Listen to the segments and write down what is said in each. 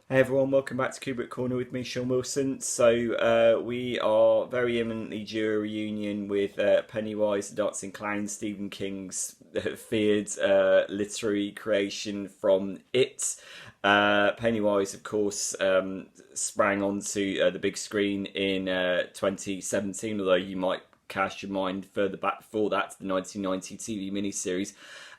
Hey everyone, welcome back to Kubrick Corner with me, Sean Wilson. We are very imminently due a reunion with Pennywise the Dancing Clown, Stephen King's feared literary creation from It. Pennywise, of course, sprang onto the big screen in 2017, although you might cast your mind further back before that to the 1990 TV miniseries.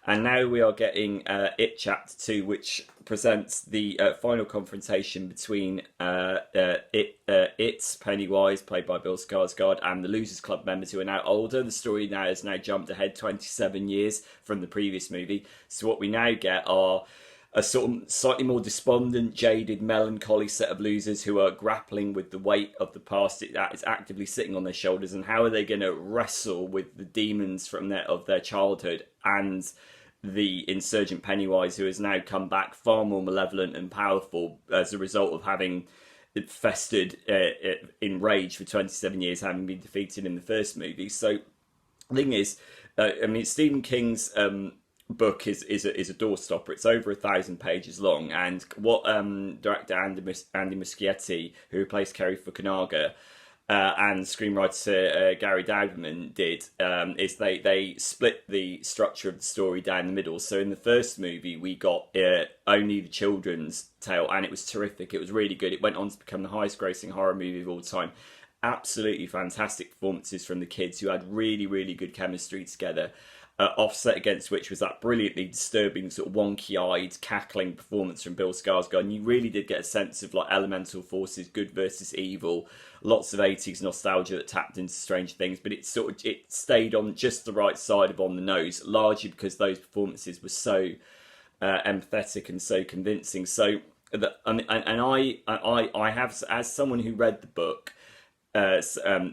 And now we are getting It Chapter 2, which presents the final confrontation between It's Pennywise, played by Bill Skarsgard, and the Losers Club members who are now older. The story now has now jumped ahead 27 years from the previous movie. So what we now get are a sort of slightly more despondent, jaded, melancholy set of losers who are grappling with the weight of the past that is actively sitting on their shoulders, and how are they going to wrestle with the demons from their childhood and the insurgent Pennywise, who has now come back far more malevolent and powerful as a result of having festered in rage for 27 years, having been defeated in the first movie. So the thing is, Stephen King's book is a doorstopper. It's over 1,000 pages long, and what director Andy Muschietti, who replaced Kerry Fukunaga, and screenwriter Gary Dauberman did is they split the structure of the story down the middle. So in the first movie, we got only the children's tale, and it was terrific. It was really good. It went on to become the highest-grossing horror movie of all time. Absolutely fantastic performances from the kids, who had really, really good chemistry together. Offset against which was that brilliantly disturbing, sort of wonky-eyed, cackling performance from Bill Skarsgård, and you really did get a sense of like elemental forces, good versus evil, lots of 80s nostalgia that tapped into Strange Things, but it stayed on just the right side of on the nose, largely because those performances were so empathetic and so convincing. So I have, as someone who read the book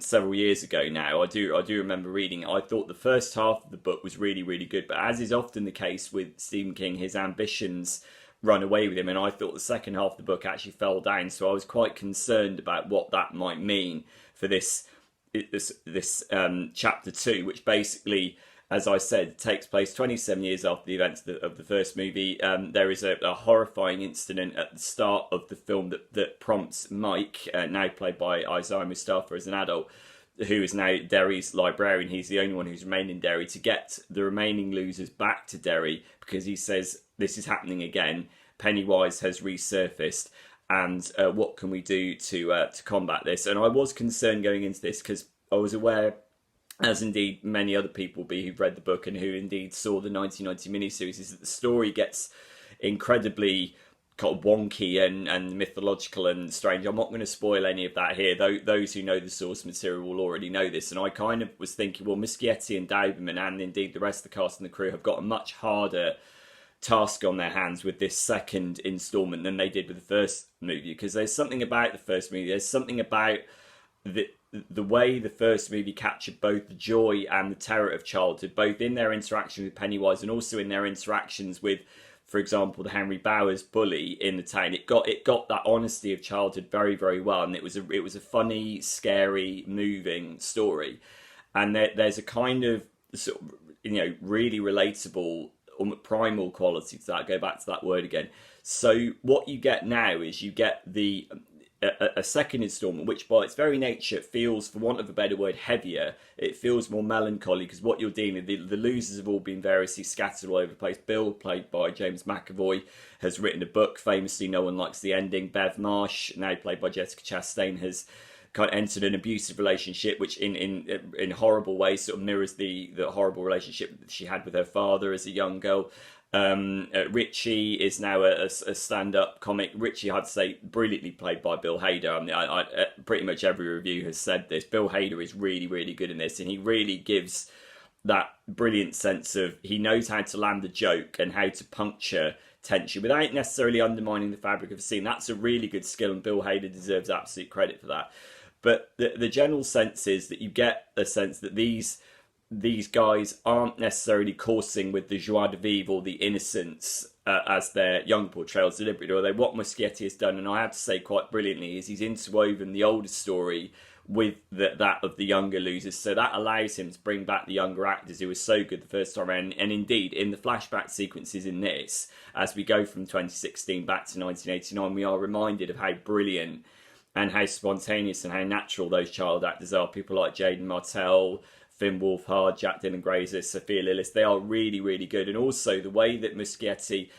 several years ago now. I do remember reading it. I thought the first half of the book was really, really good, but as is often the case with Stephen King, his ambitions run away with him, and I thought the second half of the book actually fell down. So I was quite concerned about what that might mean for this chapter two, which basically, as I said, takes place 27 years after the events of the first movie. There is a horrifying incident at the start of the film that prompts Mike, now played by Isaiah Mustafa as an adult, who is now Derry's librarian. He's the only one who's remained in Derry, to get the remaining losers back to Derry, because he says this is happening again. Pennywise has resurfaced, and what can we do to combat this? And I was concerned going into this because I was aware, as indeed many other people will be who've read the book and who indeed saw the 1990 miniseries, is that the story gets incredibly kind of wonky and mythological and strange. I'm not going to spoil any of that here, though those who know the source material will already know this. And I kind of was thinking, well, Muschietti and Dauberman and indeed the rest of the cast and the crew have got a much harder task on their hands with this second instalment than they did with the first movie, because there's something about the first movie, there's something about the way the first movie captured both the joy and the terror of childhood, both in their interaction with Pennywise and also in their interactions with, for example, the Henry Bowers bully in the town. It got that honesty of childhood very, very well, and it was a funny, scary, moving story. And there's a kind of sort of, really relatable, primal quality to that. Go back to that word again. So what you get now is you get a second instalment, which by its very nature feels, for want of a better word, heavier. It feels more melancholy, because what you're dealing with, the losers have all been variously scattered all over the place. Bill, played by James McAvoy, has written a book, famously No One Likes the Ending. Bev Marsh, now played by Jessica Chastain, has kind of entered an abusive relationship, which in horrible ways sort of mirrors the horrible relationship that she had with her father as a young girl. Richie is now a stand-up comic. Richie, I'd say, brilliantly played by Bill Hader. I mean, pretty much every review has said this. Bill Hader is really, really good in this, and he really gives that brilliant sense of, he knows how to land a joke and how to puncture tension without necessarily undermining the fabric of the scene. That's a really good skill, and Bill Hader deserves absolute credit for that. But the general sense is that you get a sense that these guys aren't necessarily coursing with the joie de vivre or the innocence as their young portrayals deliberately. Although what Muschietti has done, and I have to say quite brilliantly, is he's interwoven the older story with that of the younger losers. So that allows him to bring back the younger actors who were so good the first time around. And indeed, in the flashback sequences in this, as we go from 2016 back to 1989, we are reminded of how brilliant and how spontaneous and how natural those child actors are. People like Jaden Martell, Finn Wolfhard, Jack Dylan Grazer, Sophia Lillis, they are really, really good. And also the way that Muschietti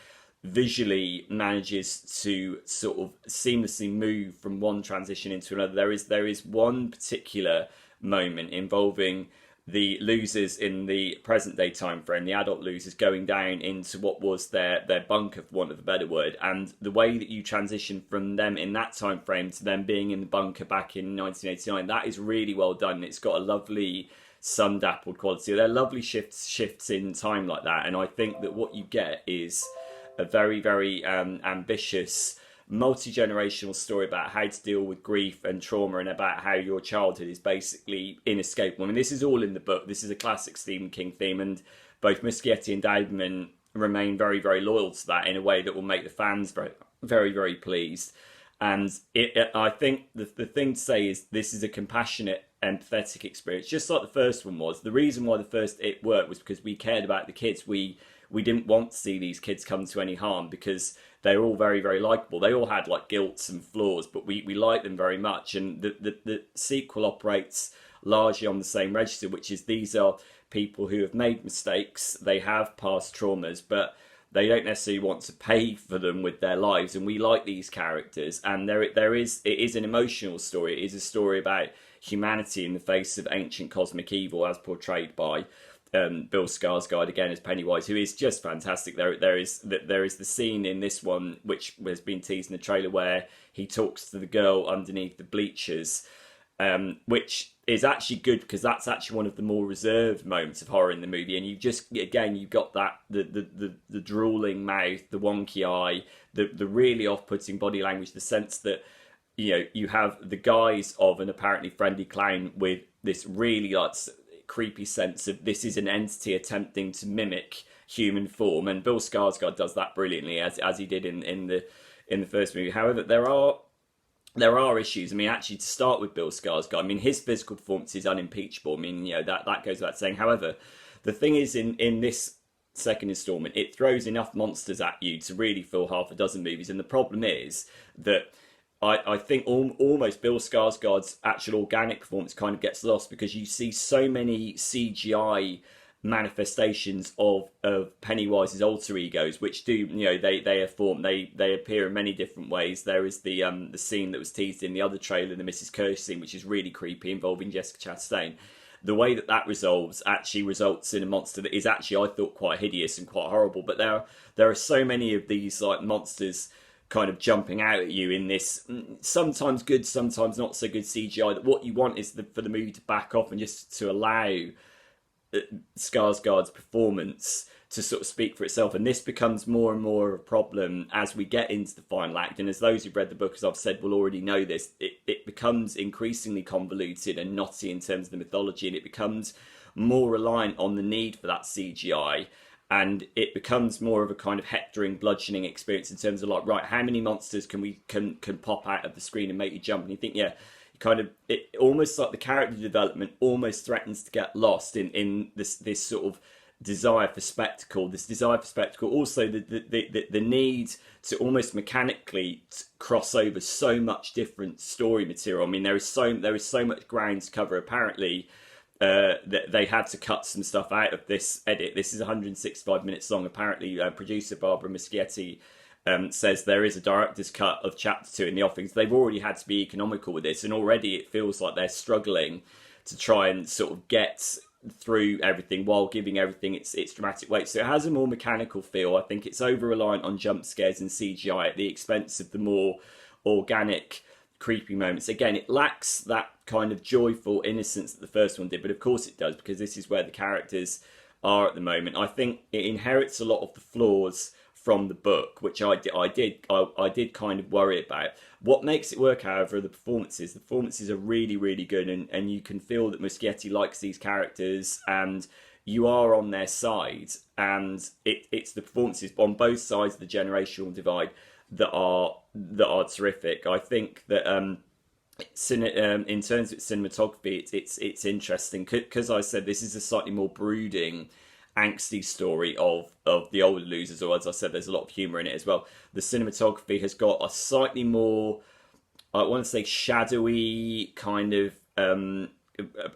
visually manages to sort of seamlessly move from one transition into another. There is one particular moment involving the losers in the present day time frame, the adult losers going down into what was their bunker, for want of a better word, and the way that you transition from them in that time frame to them being in the bunker back in 1989, that is really well done. It's got a lovely sun-dappled quality. There are lovely shifts in time like that, and I think that what you get is a very, very ambitious, multi-generational story about how to deal with grief and trauma, and about how your childhood is basically inescapable. I mean, this is all in the book. This is a classic Stephen King theme, and both Muschietti and Dowman remain very, very loyal to that in a way that will make the fans very, very, very pleased. And I think the thing to say is this is a compassionate, empathetic experience, just like the first one was. The reason why the first it worked was because we cared about the kids. We didn't want to see these kids come to any harm because they're all very, very likable. They all had like guilts and flaws, but we liked them very much. And the sequel operates largely on the same register, which is these are people who have made mistakes, they have past traumas, but they don't necessarily want to pay for them with their lives. And we like these characters. And it is an emotional story. It is a story about humanity in the face of ancient cosmic evil, as portrayed by Bill Skarsgard again as Pennywise, who is just fantastic. There is the scene in this one which has been teased in the trailer where he talks to the girl underneath the bleachers, which is actually good because that's actually one of the more reserved moments of horror in the movie. And you've got that the drooling mouth, the wonky eye, the really off-putting body language, the sense that you have the guise of an apparently friendly clown with this really like creepy sense of this is an entity attempting to mimic human form, and Bill Skarsgård does that brilliantly as he did in the first movie. However, there are issues. I mean, actually, to start with Bill Skarsgård, I mean, his physical performance is unimpeachable. I mean, that goes without saying. However, the thing is, in this second installment, it throws enough monsters at you to really fill half a dozen movies, and the problem is that I think almost Bill Skarsgård's actual organic performance kind of gets lost because you see so many CGI manifestations of Pennywise's alter egos, which do they are formed. They appear in many different ways. There is the scene that was teased in the other trailer, the Mrs. Kirsch scene, which is really creepy, involving Jessica Chastain. The way that resolves actually results in a monster that is actually, I thought, quite hideous and quite horrible. But there are so many of these like monsters kind of jumping out at you in this sometimes good, sometimes not so good CGI, that what you want is for the movie to back off and just to allow Skarsgård's performance to sort of speak for itself. And this becomes more and more of a problem as we get into the final act. And as those who've read the book, as I've said, will already know this, it becomes increasingly convoluted and knotty in terms of the mythology, and it becomes more reliant on the need for that CGI. And it becomes more of a kind of hectoring, bludgeoning experience in terms of like, right, how many monsters can pop out of the screen and make you jump? And you think, it almost like the character development almost threatens to get lost in this sort of desire for spectacle. Also the need to almost mechanically cross over so much different story material. I mean, there is so much ground to cover. Apparently, they had to cut some stuff out of this edit. This is 165 minutes long. Apparently, producer Barbara Muschietti says there is a director's cut of Chapter 2 in the offing. So they've already had to be economical with this, and already it feels like they're struggling to try and sort of get through everything while giving everything its dramatic weight. So it has a more mechanical feel. I think it's over-reliant on jump scares and CGI at the expense of the more organic, creepy moments. Again, it lacks that kind of joyful innocence that the first one did, but of course it does, because this is where the characters are at the moment. I think it inherits a lot of the flaws from the book, which I did kind of worry about. What makes it work, however, are the performances. The performances are really, really good, and you can feel that Muschietti likes these characters, and you are on their side. And it's the performances on both sides of the generational divide that are terrific. I think that In terms of cinematography, it's interesting because I said this is a slightly more brooding, angsty story of the older losers, or as I said, there's a lot of humour in it as well. The cinematography has got a slightly more, I want to say, shadowy kind of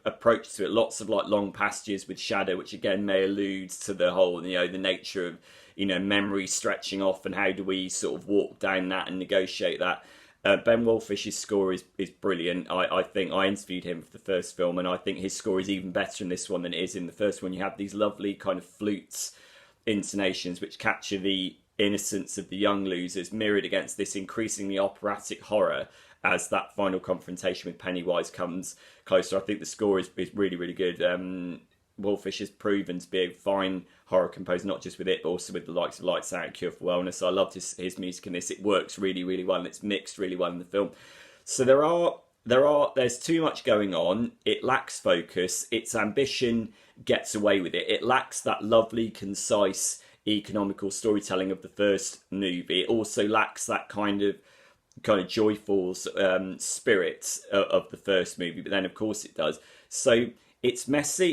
approach to it. Lots of like long passages with shadow, which again may allude to the whole, the nature of memory stretching off, and how do we sort of walk down that and negotiate that. Ben Wolfish's score is brilliant. I think I interviewed him for the first film, and I think his score is even better in this one than it is in the first one. You have these lovely kind of flutes intonations which capture the innocence of the young losers, mirrored against this increasingly operatic horror as that final confrontation with Pennywise comes closer. I think the score is really, really good. Wolfish has proven to be a fine horror composer, not just with it, but also with the likes of Lights Out and Cure for Wellness. I loved his music in this. It works really, really well, and it's mixed really well in the film. So there's too much going on. It lacks focus. Its ambition gets away with it. It lacks that lovely, concise, economical storytelling of the first movie. It also lacks that kind of joyful spirit of the first movie, but then of course it does. So it's messy.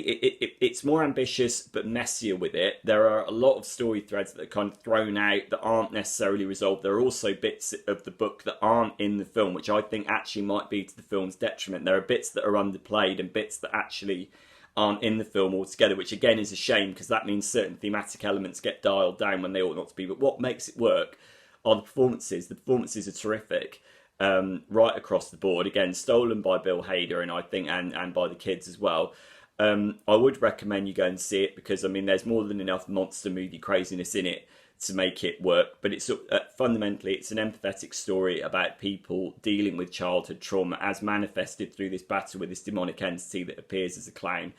It's more ambitious, but messier with it. There are a lot of story threads that are kind of thrown out that aren't necessarily resolved. There are also bits of the book that aren't in the film, which I think actually might be to the film's detriment. There are bits that are underplayed and bits that actually aren't in the film altogether, which again is a shame, because that means certain thematic elements get dialed down when they ought not to be. But what makes it work are the performances. The performances are terrific. Right across the board, again stolen by Bill Hader, and I think and by the kids as well. I would recommend you go and see it, because I mean there's more than enough monster movie craziness in it to make it work. But it's fundamentally it's an empathetic story about people dealing with childhood trauma as manifested through this battle with this demonic entity that appears as a clown.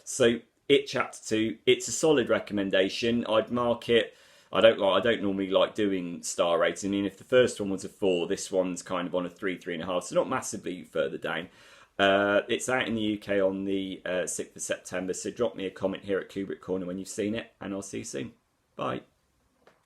So It Chapter 2, it's a solid recommendation. I'd mark it. I don't normally like doing star rating. I mean, if the first one was a 4, this one's kind of on a 3.5, so not massively further down. It's out in the UK on the 6th of September, so drop me a comment here at Kubrick Corner when you've seen it, and I'll see you soon. Bye.